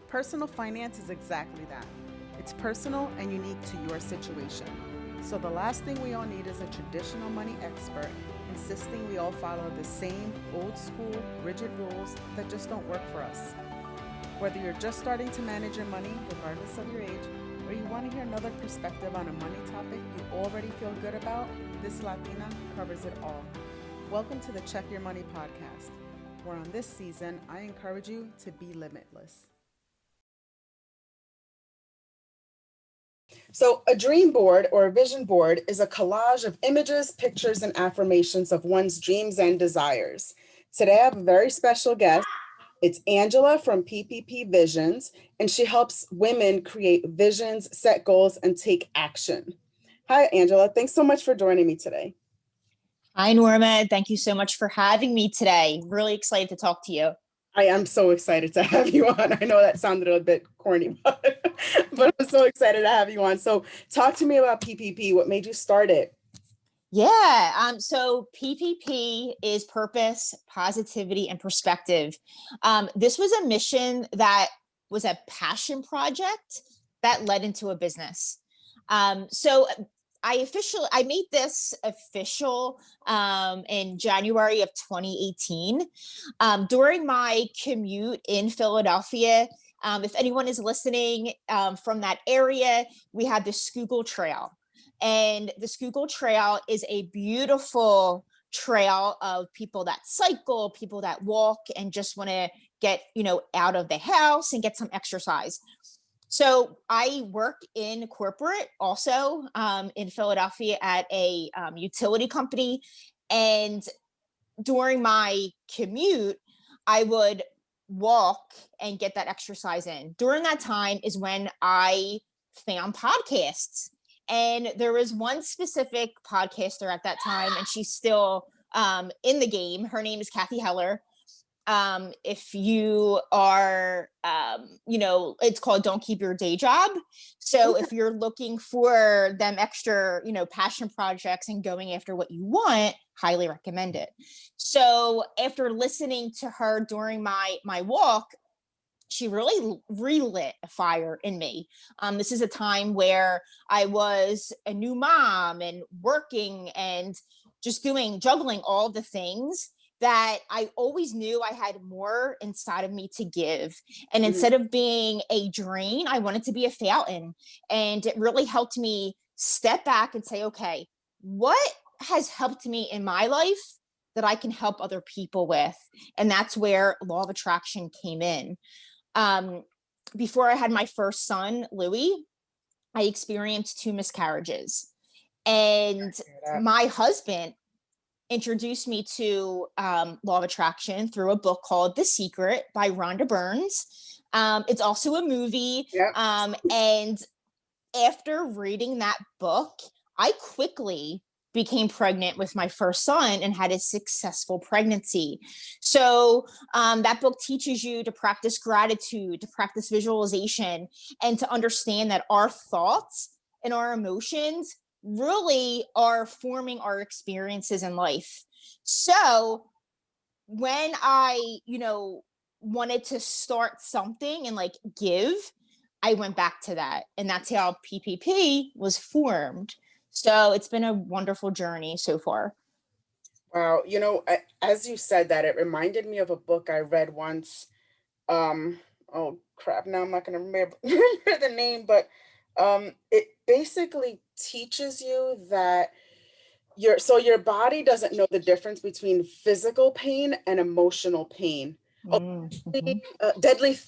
Personal finance is exactly that. It's personal and unique to your situation. So the last thing we all need is a traditional money expert insisting we all follow the same old school, rigid rules that just don't work for us. Whether you're just starting to manage your money, regardless of your age, or you want to hear another perspective on a money topic you already feel good about, this Latina covers it all. Welcome to the Check Your Money podcast, where on this season, I encourage you to be limitless. So a dream board or a vision board is a collage of images, pictures, and affirmations of one's dreams and desires. Today I have a very special guest. It's Angela from PPP Visions, and she helps women create visions, set goals, and take action. Hi, Angela. Thanks so much for joining me today. Hi, Norma. Thank you so much for having me today. Really excited to talk to you. I am so excited to have you on. I know that sounded a bit corny, but I'm so excited to have you on. So talk to me about PPP. What made you start it? Yeah. So PPP is purpose, positivity, and perspective. This was a mission that was a passion project that led into a business. So I made this official in January of 2018. During my commute in Philadelphia, if anyone is listening from that area, we have the Schuylkill Trail. And the Schuylkill Trail is a beautiful trail of people that cycle, people that walk, and just want to get, out of the house and get some exercise. So I work in corporate also in Philadelphia at a utility company. And during my commute, I would walk and get that exercise in. During that time is when I found podcasts. And there was one specific podcaster at that time, and she's still in the game. Her name is Kathy Heller. If you are, it's called Don't Keep Your Day Job. So if you're looking for them extra, passion projects and going after what you want, highly recommend it. So after listening to her during my walk, she really relit a fire in me. This is a time where I was a new mom and working and just juggling all the things that I always knew I had more inside of me to give. And instead of being a drain, I wanted to be a fountain. And it really helped me step back and say, okay, what has helped me in my life that I can help other people with? And that's where law of attraction came in. Before I had my first son, Louis, I experienced 2 miscarriages. And my husband introduced me to law of attraction through a book called The Secret by Rhonda Burns. It's also a movie. Yep. And after reading that book, I quickly became pregnant with my first son and had a successful pregnancy. So that book teaches you to practice gratitude, to practice visualization, and to understand that our thoughts and our emotions really are forming our experiences in life. So when I, wanted to start something and give, I went back to that. And that's how PPP was formed. So it's been a wonderful journey so far. Wow. As you said that, it reminded me of a book I read once. Oh crap, now I'm not going to remember the name, but it basically teaches you that your body doesn't know the difference between physical pain and emotional pain. Deadly.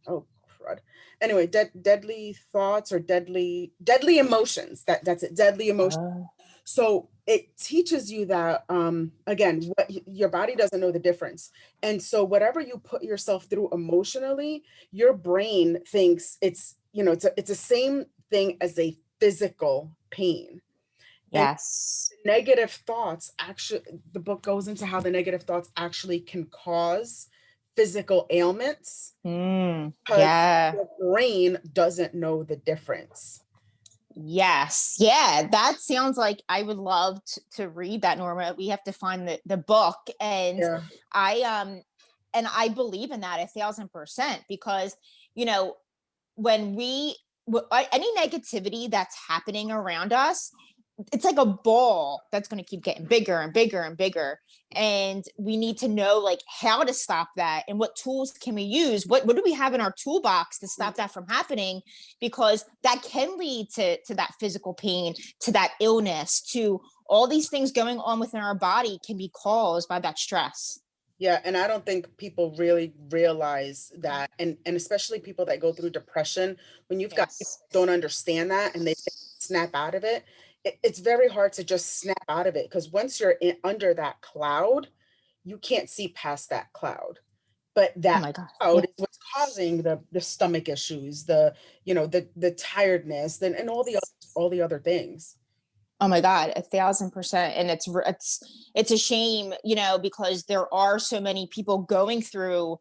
Oh crud. Anyway, deadly thoughts or deadly emotions. That's it. Deadly emotions. So it teaches you that, again, what your body doesn't know the difference. And so whatever you put yourself through emotionally, your brain thinks it's the same thing as a physical pain. Yes. And negative thoughts, actually, the book goes into how the negative thoughts actually can cause physical ailments. Yeah. Your brain doesn't know the difference. Yes. Yeah. That sounds like I would love to read that, Norma. We have to find the book. And I And I believe in that 1,000%, because, you know, when any negativity that's happening around us, it's like a ball that's going to keep getting bigger and bigger and bigger. And we need to know like how to stop that, and what tools can we use? What do we have in our toolbox to stop that from happening? Because that can lead to that physical pain, to that illness, to all these things going on within our body can be caused by that stress. Yeah, and I don't think people really realize that, and especially people that go through depression, when you've got people Yes. that don't understand that and they snap out of it, it's very hard to just snap out of it, because once you're under that cloud, you can't see past that cloud. But Oh that my God. cloud Yeah. is what's causing the stomach issues, the the tiredness, and all the other things. Oh my God, 1,000%. And it's a shame, you know, because there are so many people going through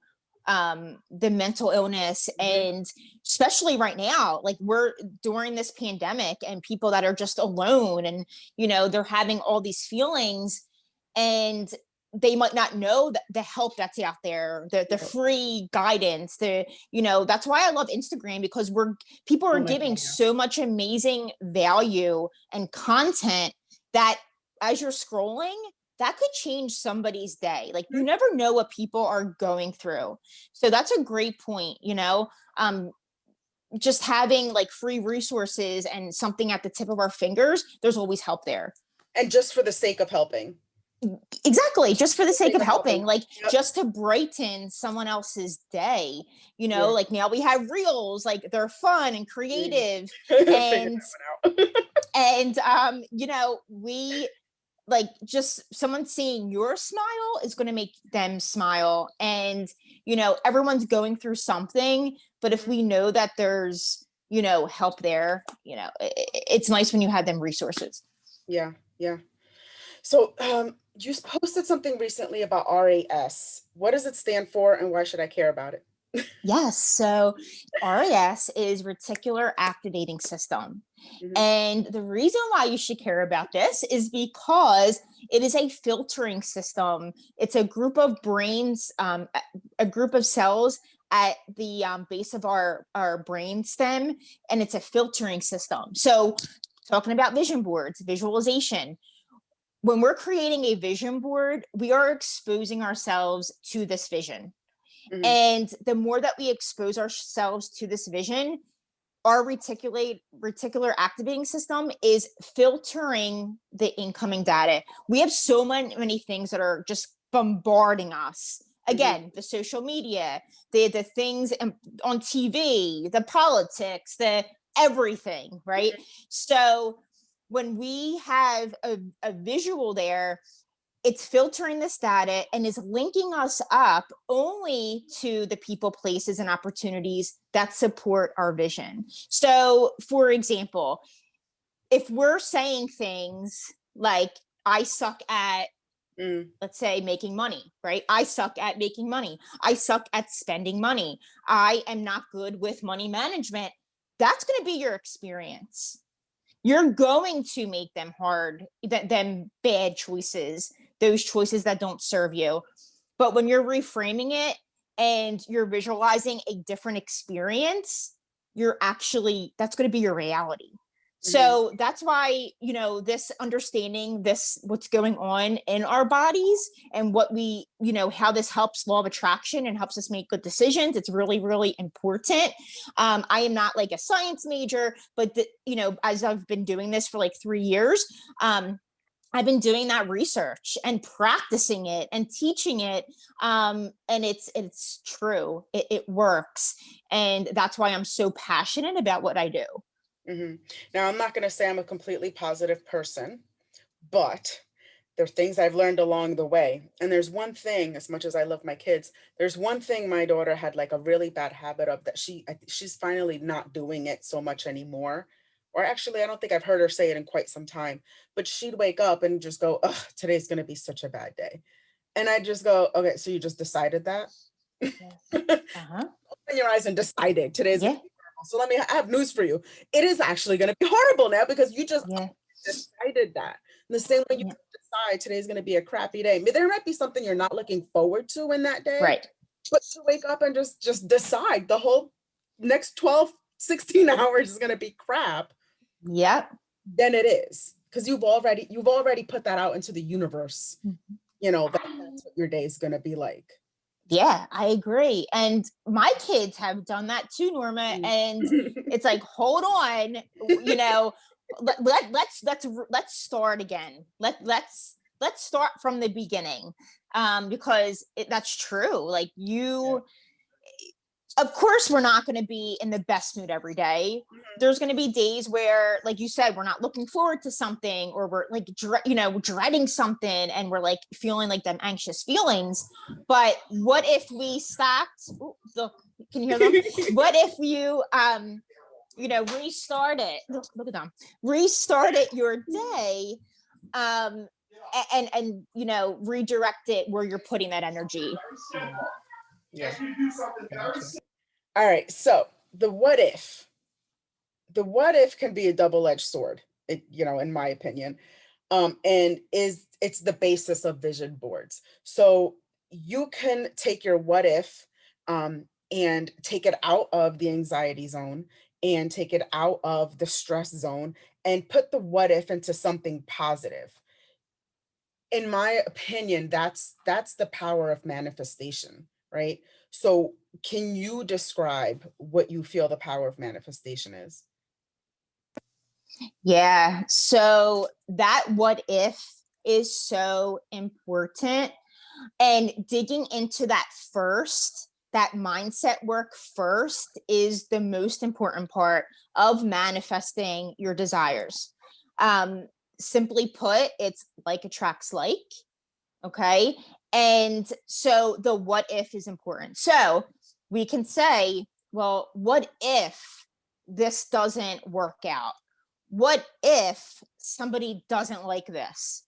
the mental illness, and especially right now, like we're during this pandemic, and people that are just alone, and, you know, they're having all these feelings, and they might not know the help that's out there, the free guidance, you know, that's why I love Instagram, because people are giving so much amazing value and content that, as you're scrolling, that could change somebody's day. Like, you never know what people are going through. So that's a great point, you know. Just having like free resources and something at the tip of our fingers, there's always help there. And just for the sake of helping. Exactly, just for the sake of helping, like just to brighten someone else's day, you know. Like now we have reels, like they're fun and creative, and you know, we like, just someone seeing your smile is going to make them smile. And, you know, everyone's going through something, but if we know that there's, you know, help there, you know, it's nice when you have them resources. Yeah. So you posted something recently about RAS. What does it stand for, and why should I care about it? Yes. So RAS is reticular activating system. And the reason why you should care about this is because it is a filtering system. It's a group of brains, a group of cells at the base of our brain stem, and it's a filtering system. So talking about vision boards, visualization, when we're creating a vision board, we are exposing ourselves to this vision. And the more that we expose ourselves to this vision, our reticular activating system is filtering the incoming data. We have so many things that are just bombarding us. Again, the social media, the things on TV, the politics, the everything, right? So when we have a visual there, it's filtering this data and is linking us up only to the people, places, and opportunities that support our vision. So, for example, if we're saying things like, I suck at, let's say, making money, right? I suck at making money. I suck at spending money. I am not good with money management. That's going to be your experience. You're going to make them them bad choices, those choices that don't serve you. But when you're reframing it and you're visualizing a different experience, that's going to be your reality. So that's why, you know, this understanding what's going on in our bodies, and what we, you know, how this helps law of attraction and helps us make good decisions. It's really, really important. I am not like a science major, but you know, as I've been doing this for like 3 years, I've been doing that research and practicing it and teaching it. And it's true. It works. And that's why I'm so passionate about what I do. Now, I'm not going to say I'm a completely positive person, but there are things I've learned along the way. And there's one thing, as much as I love my kids, there's one thing my daughter had like a really bad habit of, that she's finally not doing it so much anymore. Or actually, I don't think I've heard her say it in quite some time, but she'd wake up and just go, "Ugh, today's going to be such a bad day." And I just go, "Okay, so you just decided that?" Open your eyes and decided today's going to be horrible. So I have news for you. It is actually going to be horrible now, because you just decided that. And the same way you decide today's going to be a crappy day. There might be something you're not looking forward to in that day. Right. But to wake up and just decide the whole next 12, 16 hours is going to be crap. Yep. Then it is, because you've already put that out into the universe. You know, that's what your day is going to be like. Yeah, I agree. And my kids have done that too, Norma. And it's like, hold on, you know, let's start again. Let's start from the beginning. Because that's true. Like of course, we're not going to be in the best mood every day. There's going to be days where, like you said, we're not looking forward to something, or we're like, dreading something, and we're like feeling like them anxious feelings. But what if we stopped? Ooh, look, can you hear them? What if you, restart it? Look at them. Restart it your day, and redirect it where you're putting that energy. Yeah. All right. So the what if can be a double-edged sword, in my opinion. And it's the basis of vision boards. So you can take your what if, and take it out of the anxiety zone, and take it out of the stress zone, and put the what if into something positive. In my opinion, that's the power of manifestation, right? So can you describe what you feel the power of manifestation is? Yeah. So that what if is so important. And digging into that first, that mindset work first, is the most important part of manifesting your desires. Simply put, it's like attracts like. Okay. And so the what if is important. So we can say, well, what if this doesn't work out? What if somebody doesn't like this?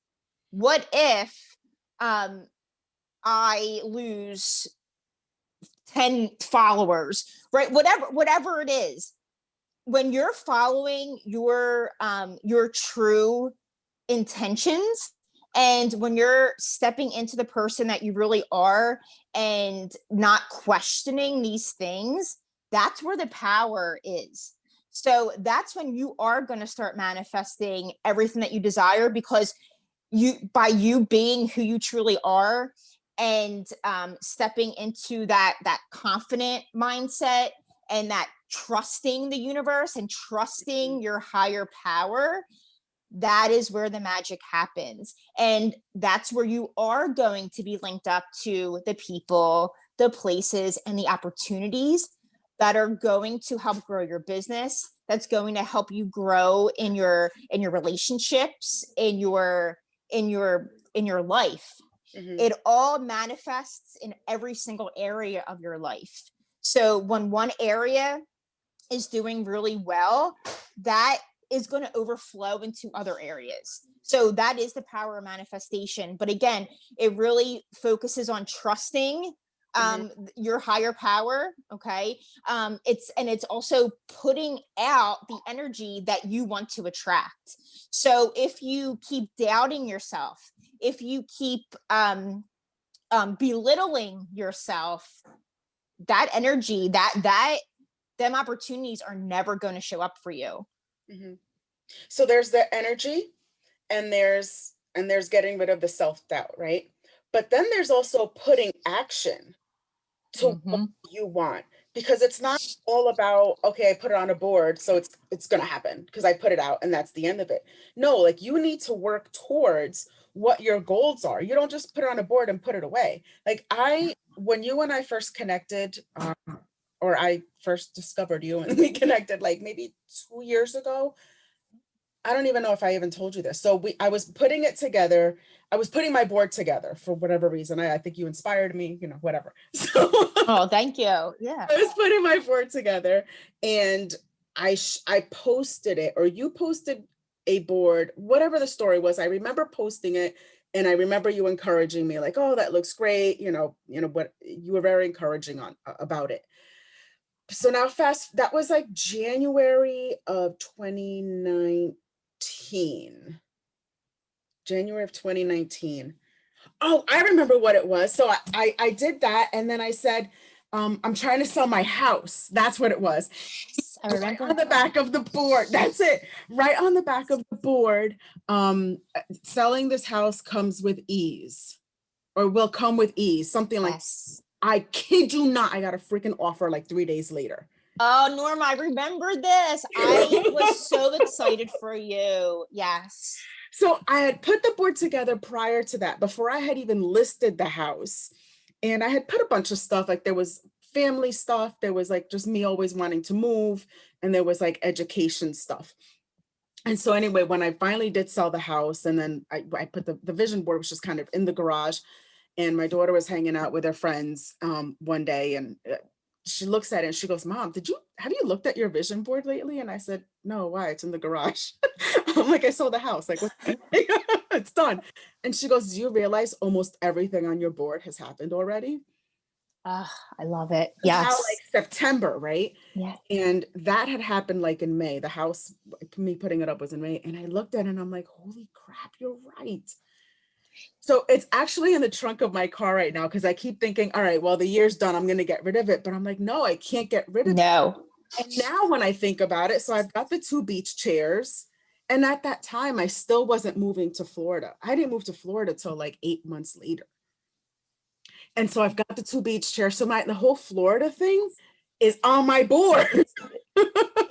What if I lose 10 followers, right? Whatever it is, when you're following your true intentions, and when you're stepping into the person that you really are and not questioning these things, that's where the power is. So that's when you are going to start manifesting everything that you desire, because by you being who you truly are, and stepping into that confident mindset, and that trusting the universe and trusting your higher power, that is where the magic happens. And that's where you are going to be linked up to the people, the places, and the opportunities that are going to help grow your business, that's going to help you grow in your relationships, in your life. It all manifests in every single area of your life. So when one area is doing really well, that is going to overflow into other areas. So that is the power of manifestation. But again, it really focuses on trusting your higher power. Okay. It's also putting out the energy that you want to attract. So if you keep doubting yourself, if you keep belittling yourself, that energy, them opportunities are never going to show up for you. So there's the energy, and there's getting rid of the self-doubt, right? But then there's also putting action to what you want, because it's not all about, okay, I put it on a board, so it's going to happen because I put it out and that's the end of it. No, like, you need to work towards what your goals are. You don't just put it on a board and put it away. Like, when you and I first connected, or I first discovered you and we connected like maybe 2 years ago. I don't even know if I even told you this. So I was putting it together. I was putting my board together for whatever reason. I think you inspired me, whatever. So oh, thank you. Yeah. I was putting my board together, and I posted it, or you posted a board, whatever the story was. I remember posting it, and I remember you encouraging me, like, "Oh, that looks great." What you were very encouraging about it. So now that was like January of 2019. January of 2019. Oh, I remember what it was. So I did that, and then I said, I'm trying to sell my house. That's what it was. I Right remember. on the back of the board. That's it. Right on the back of the board. Selling this house comes with ease, or will come with ease. Something like, Yes. I kid you not, I got a freaking offer like 3 days later. Oh, Norma, I remember this. I was so excited for you. Yes. So I had put the board together prior to that, before I had even listed the house. And I had put a bunch of stuff, like there was family stuff, there was like just me always wanting to move, and there was like education stuff. And so anyway, when I finally did sell the house, and then I put the vision board, which was kind of in the garage, and my daughter was hanging out with her friends one day, and she looks at it and she goes, "Mom, have you looked at your vision board lately?" And I said, "No, why? It's in the garage." I'm like, "I sold the house. Like, what?" It's done. And she goes, "Do you realize almost everything on your board has happened already?" Oh, I love it. It's now Yes. like September, right? Yeah. And that had happened like in May. The house, me putting it up was in May. And I looked at it and I'm like, holy crap, you're right. So it's actually in the trunk of my car right now, because I keep thinking, all right, well, the year's done, I'm going to get rid of it. But I'm like, no, I can't get rid of it. No. And now when I think about it, so I've got the 2 beach chairs. And at that time, I still wasn't moving to Florida. I didn't move to Florida till like 8 months later. And so I've got the 2 beach chairs. So the whole Florida thing is on my board.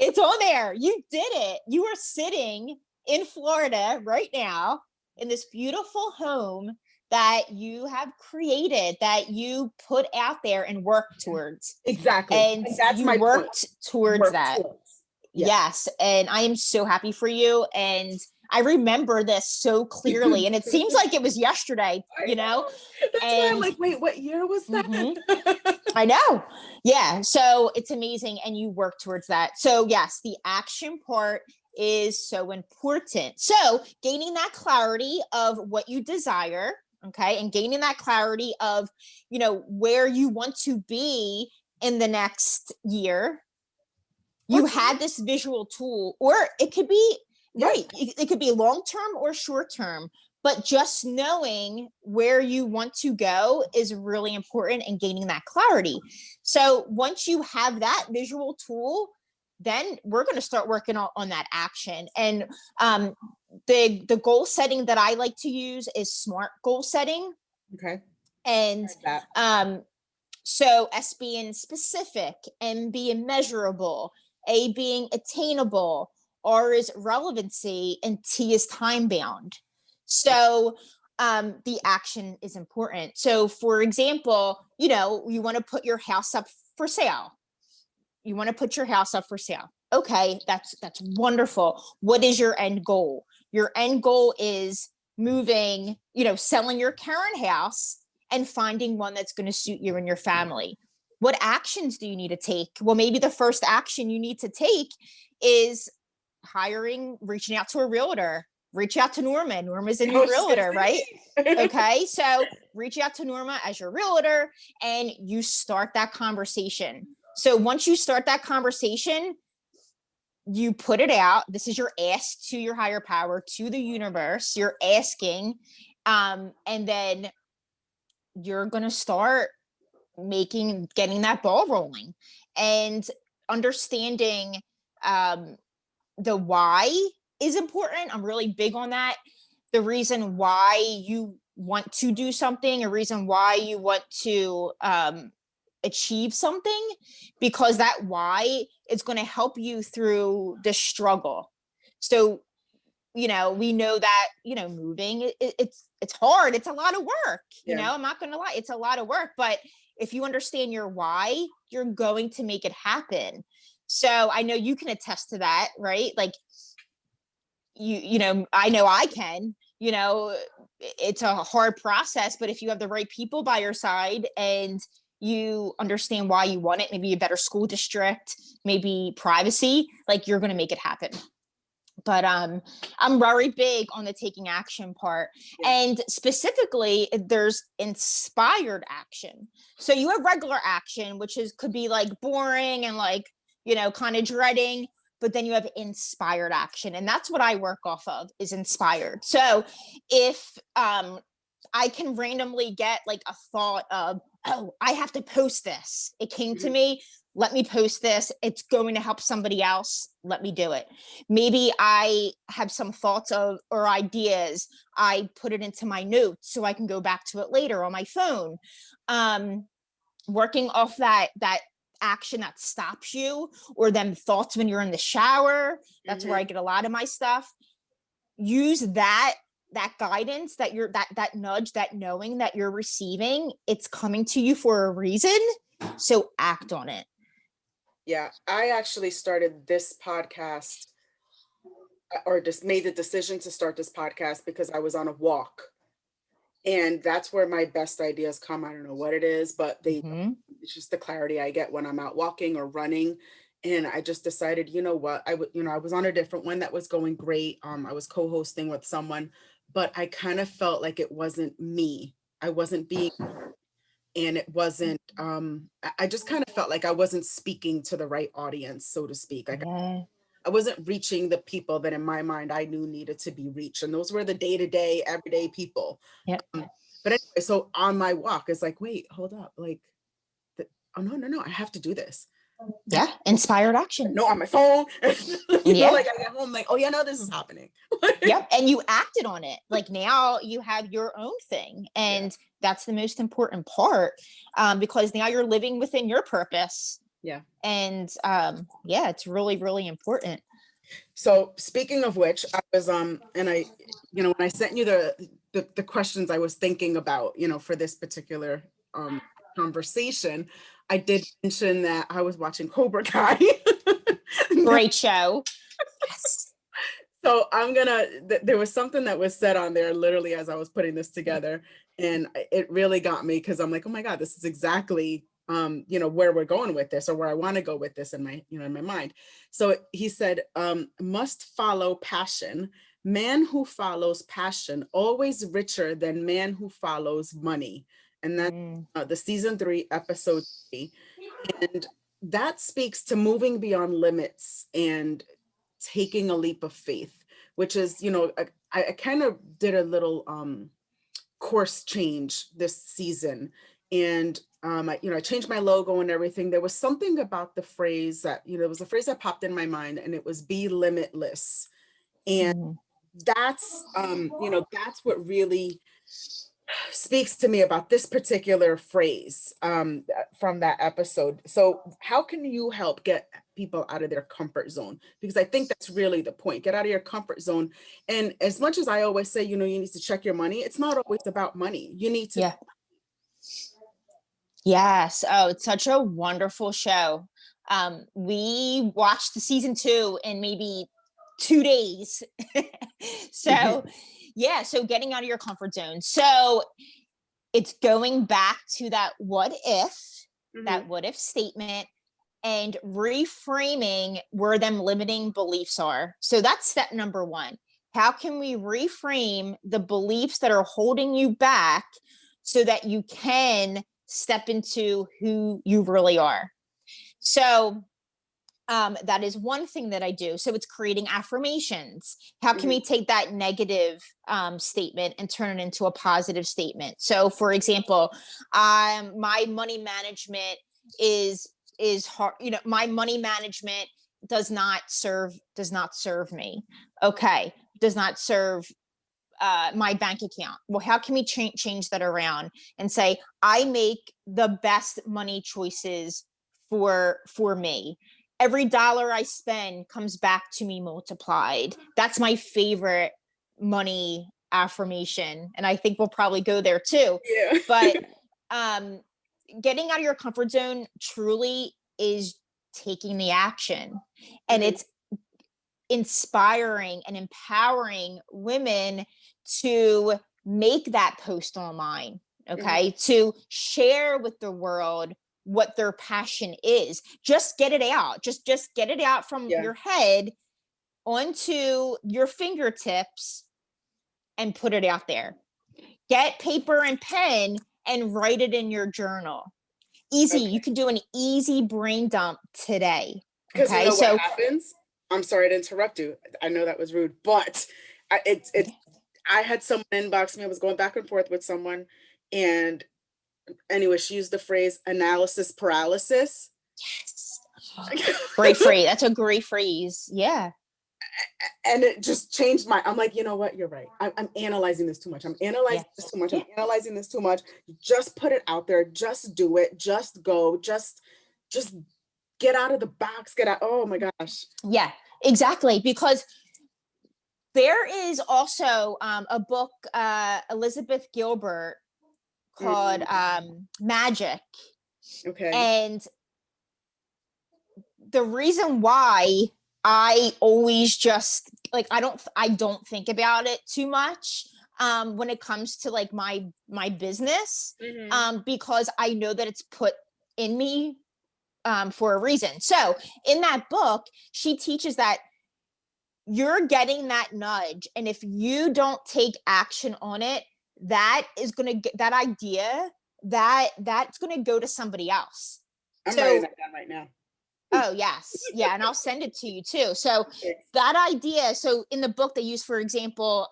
It's on there. You did it. You are sitting in Florida right now in this beautiful home that you have created, that you put out there and worked towards. Exactly. And That's you my point. worked towards Work that. towards. Yeah. Yes. And I am so happy for you. And I remember this so clearly. And it seems like it was yesterday, you know? That's why I'm And like, wait, what year was that? I know. Yeah. So it's amazing. And you work towards that. So, yes, the action part is so important. So, gaining that clarity of what you desire, okay, and gaining that clarity of, where you want to be in the next year. You had this visual tool, or it could be, right, it could be long term or short term. But just knowing where you want to go is really important, and gaining that clarity. So once you have that visual tool, then we're going to start working on that action. And the goal setting that I like to use is SMART goal setting. Okay. And so S being specific, M being measurable, A being attainable, R is relevancy, and T is time bound. So the action is important. So for example, you want to put your house up for sale. You want to put your house up for sale. Okay, that's wonderful. What is your end goal? Your end goal is moving, selling your current house and finding one that's going to suit you and your family. What actions do you need to take? Well, maybe the first action you need to take is reaching out to a realtor. Reach out to Norma. Norma's a new realtor, right? Okay, so reach out to Norma as your realtor, and you start that conversation. So once you start that conversation, you put it out. This is your ask to your higher power, to the universe. You're asking, and then you're going to start getting that ball rolling, and understanding the why is important. I'm really big on that. The reason why you want to do something, a reason why you want to achieve something, because that why is going to help you through the struggle. So, we know that, moving, it's hard. It's a lot of work, I'm not going to lie. It's a lot of work, but if you understand your why, you're going to make it happen. So I know you can attest to that, right? Like, I know I can, it's a hard process, but if you have the right people by your side and you understand why you want it, maybe a better school district, maybe privacy, like, you're going to make it happen. But I'm very big on the taking action part. And specifically, there's inspired action. So you have regular action, which could be like boring and like, kind of dreading, but then you have inspired action. And that's what I work off of, is inspired. So if I can randomly get like a thought of, oh, I have to post this. It came to me. Let me post this. It's going to help somebody else. Let me do it. Maybe I have some thoughts of or ideas. I put it into my notes so I can go back to it later on my phone. Working off that action that stops you, or them thoughts when you're in the shower. That's where I get a lot of my stuff. Use that guidance, that you're that nudge, that knowing that you're receiving, it's coming to you for a reason. So act on it. Yeah, I actually started this podcast, or just made the decision to start this podcast because I was on a walk. And that's where my best ideas come. I don't know what it is, but it's just the clarity I get when I'm out walking or running. And I just decided, you know what, I was on a different one that was going great. I was co-hosting with someone, but I kind of felt like it wasn't me. I wasn't being, and it wasn't, I just kind of felt like I wasn't speaking to the right audience, so to speak. Like I wasn't reaching the people that in my mind I knew needed to be reached. And those were the day-to-day, everyday people. Yep. But anyway, so on my walk, it's like, wait, hold up. Like, oh, no, I have to do this. Yeah. Inspired action. No, on my phone. you Yeah. know, like I get home, like, oh yeah, no, this is happening. Yep. And you acted on it. Like now you have your own thing. And that's the most important part, because now you're living within your purpose. Yeah. And yeah, it's really, really important. So speaking of which, I was and I, when I sent you the questions I was thinking about, for this particular conversation, I did mention that I was watching Cobra Kai. Great show. Yes. So there was something that was said on there literally as I was putting this together, and it really got me, because I'm like, oh my God, this is exactly where we're going with this, or where I want to go with this in my, in my mind. So he said, must follow passion. Man who follows passion, always richer than man who follows money. And that's the season 3, episode 3. And that speaks to moving beyond limits and taking a leap of faith, which is, I kind of did a little course change this season. And I changed my logo and everything. There was something about the phrase that, it was a phrase that popped in my mind, and it was be limitless. And that's, that's what really speaks to me about this particular phrase from that episode. So how can you help get people out of their comfort zone? Because I think that's really the point. Get out of your comfort zone. And as much as I always say, you need to check your money, it's not always about money. You need to. Yeah. Yes. Oh, it's such a wonderful show. We watched the season 2 in maybe 2 days. So yeah. So getting out of your comfort zone. So it's going back to that what if statement, and reframing where them limiting beliefs are. So that's step number 1. How can we reframe the beliefs that are holding you back so that you can step into who you really are? So that is one thing that I do. So it's creating affirmations. How can we take that negative statement and turn it into a positive statement? So for example, my money management is hard. My money management does not serve me. Okay. Does not serve my bank account. Well, how can we change that around and say, I make the best money choices for me. Every dollar I spend comes back to me multiplied. That's my favorite money affirmation. And I think we'll probably go there too. Yeah. But getting out of your comfort zone truly is taking the action. And it's inspiring and empowering women to make that post online, okay? To share with the world what their passion is. Just get it out. Just get it out from your head onto your fingertips and put it out there. Get paper and pen and write it in your journal. Easy. Okay. You can do an easy brain dump today. Because you know what happens? I'm sorry to interrupt you. I know that was rude, but it's I had someone inbox me. I was going back and forth with someone, and anyway, she used the phrase analysis paralysis. Yes. Great phrase. That's a great phrase. Yeah. And it just changed I'm like, you know what? You're right. I'm analyzing this too much. I'm analyzing this too much. I'm analyzing this too much. Just put it out there. Just do it. Just go. Just get out of the box. Get out. Oh my gosh. Yeah, exactly. Because there is also a book, Elizabeth Gilbert, called Magic. Okay. And the reason why I always just like, I don't think about it too much when it comes to like my business, because I know that it's put in me for a reason. So in that book, she teaches that you're getting that nudge, and if you don't take action on it, that is going to get that idea that's going to go to somebody else. I'm writing that down right now. Oh yes. Yeah. And I'll send it to you too. So that idea, so in the book they use, for example,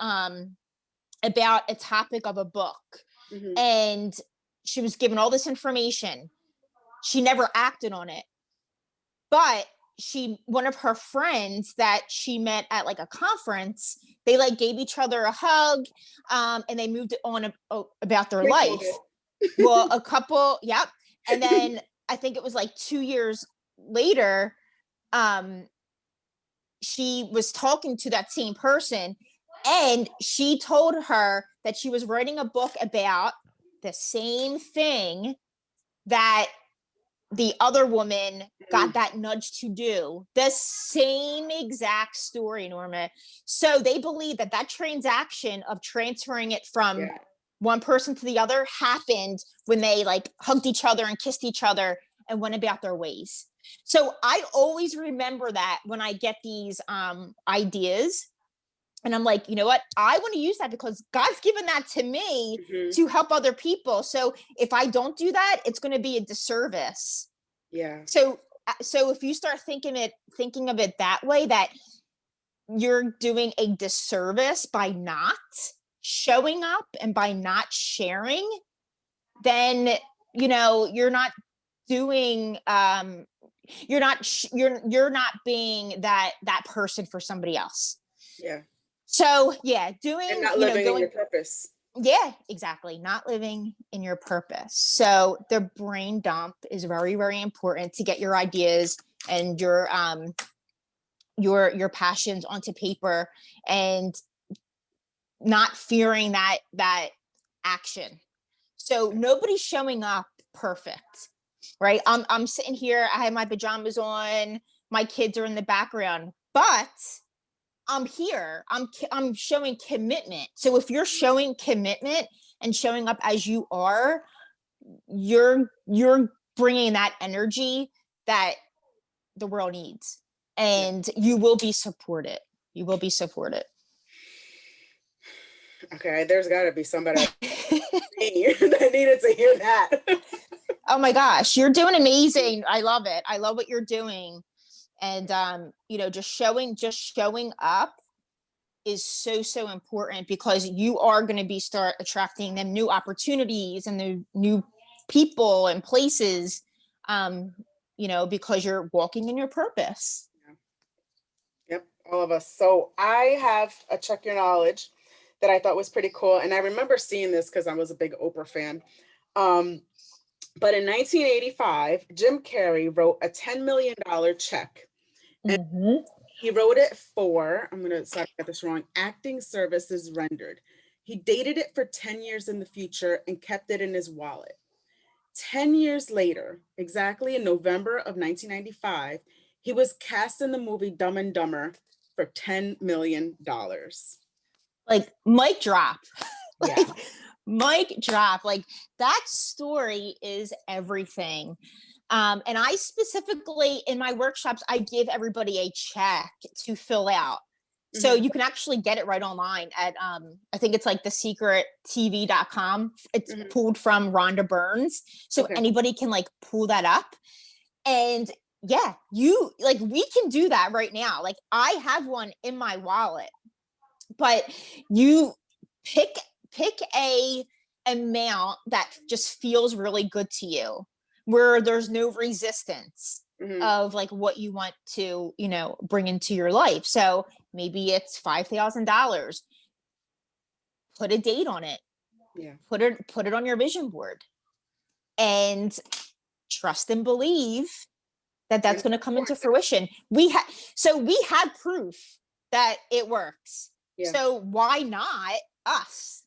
about a topic of a book, and she was given all this information. She never acted on it, but one of her friends that she met at like a conference, they like gave each other a hug, and they moved on about their life. Well, a couple, yep. And then I think it was like 2 years later, she was talking to that same person, and she told her that she was writing a book about the same thing that the other woman got that nudge to do. The same exact story, Norma. So they believe that transaction of transferring it from one person to the other happened when they like hugged each other and kissed each other and went about their ways. So I always remember that when I get these ideas, and I'm like, you know what? I want to use that because God's given that to me to help other people. So if I don't do that, it's going to be a disservice. Yeah. So if you start thinking of it that way, that you're doing a disservice by not showing up and by not sharing, then, you know, you're not doing, you're not being that person for somebody else. Yeah. So yeah, doing, and not living in your purpose. Yeah, exactly. Not living in your purpose. So the brain dump is very, very important to get your ideas and your passions onto paper, and not fearing that action. So nobody's showing up perfect, right? I'm sitting here, I have my pajamas on, my kids are in the background, but I'm here. I'm showing commitment. So if you're showing commitment and showing up as you are, you're bringing that energy that the world needs, and you will be supported. You will be supported. Okay, there's got to be somebody that needed to hear that. Oh my gosh, you're doing amazing. I love it. I love what you're doing. And you know, just showing up is so important, because you are going to start attracting them new opportunities and the new people and places, you know, because you're walking in your purpose. Yep, all of us. So I have a check your knowledge that I thought was pretty cool, and I remember seeing this because I was a big Oprah fan. But in 1985, Jim Carrey wrote a $10 million check. And he wrote it for, I'm going to sorry I got this wrong, acting services rendered. He dated it for 10 years in the future and kept it in his wallet. 10 years later, exactly in November of 1995, he was cast in the movie Dumb and Dumber for $10 million. Like, mic drop. Like, mic drop. Like, that story is everything. And I specifically, in my workshops, I give everybody a check to fill out. So you can actually get it right online at, I think it's like thesecrettv.com. It's pulled from Rhonda Burns. So anybody can like pull that up. And yeah, we can do that right now. Like, I have one in my wallet, but you pick a amount that just feels really good to you, where there's no resistance of like what you want to, bring into your life. So maybe it's $5,000. Put a date on it. Yeah. Put it on your vision board, and trust and believe that that's going to come into fruition. We had proof that it works. Yeah. So why not us?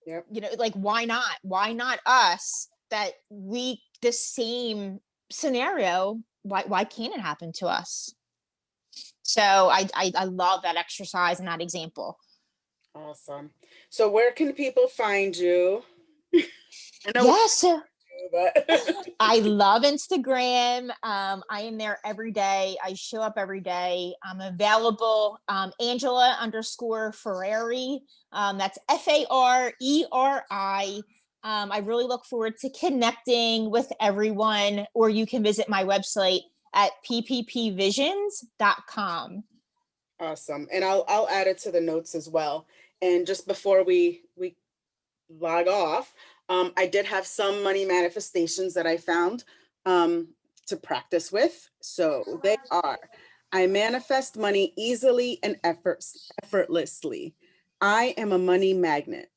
Yep. Like, why not us? That the same scenario, why can't it happen to us? So I love that exercise and that example. Awesome. So where can people find you? I know Yes. but I love Instagram. I am there every day. I show up every day. I'm available. Angela_Ferrari. That's Fareri. I really look forward to connecting with everyone, or you can visit my website at PPPvisions.com. Awesome. And I'll add it to the notes as well. And just before we log off, I did have some money manifestations that I found to practice with. So they are: I manifest money easily and effortlessly. I am a money magnet.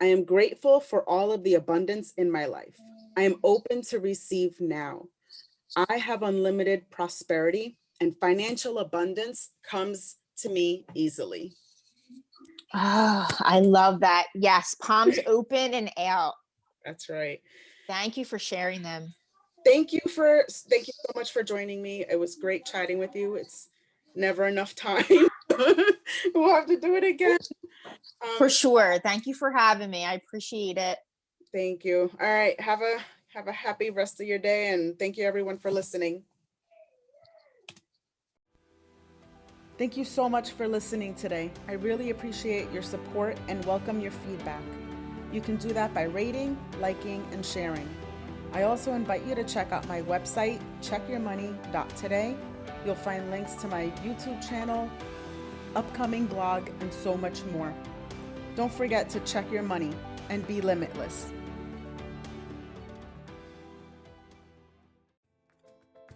I am grateful for all of the abundance in my life. I am open to receive now. I have unlimited prosperity, and financial abundance comes to me easily. Oh, I love that. Yes, palms open and out. That's right. Thank you for sharing them. Thank you so much for joining me. It was great chatting with you. It's never enough time. We'll have to do it again. For sure. Thank you for having me. I appreciate it. Thank you. All right. Have a happy rest of your day, and thank you everyone for listening. Thank you so much for listening today. I really appreciate your support and welcome your feedback. You can do that by rating, liking, and sharing. I also invite you to check out my website, checkyourmoney.today. You'll find links to my YouTube channel, upcoming blog, and so much more. Don't forget to check your money and be limitless.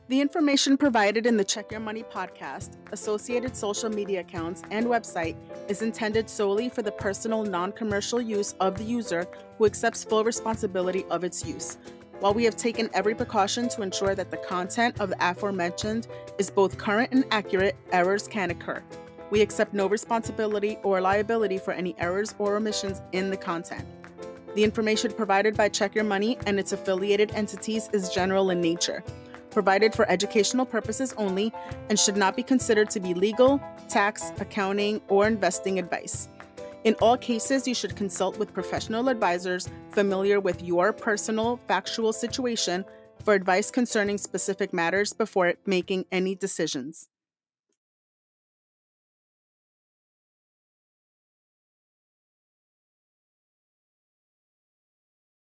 The information provided in the Check Your Money podcast, associated social media accounts, and website is intended solely for the personal, non-commercial use of the user who accepts full responsibility of its use. While we have taken every precaution to ensure that the content of the aforementioned is both current and accurate, errors can occur. We accept no responsibility or liability for any errors or omissions in the content. The information provided by Check Your Money and its affiliated entities is general in nature, provided for educational purposes only, and should not be considered to be legal, tax, accounting, or investing advice. In all cases, you should consult with professional advisors familiar with your personal factual situation for advice concerning specific matters before making any decisions.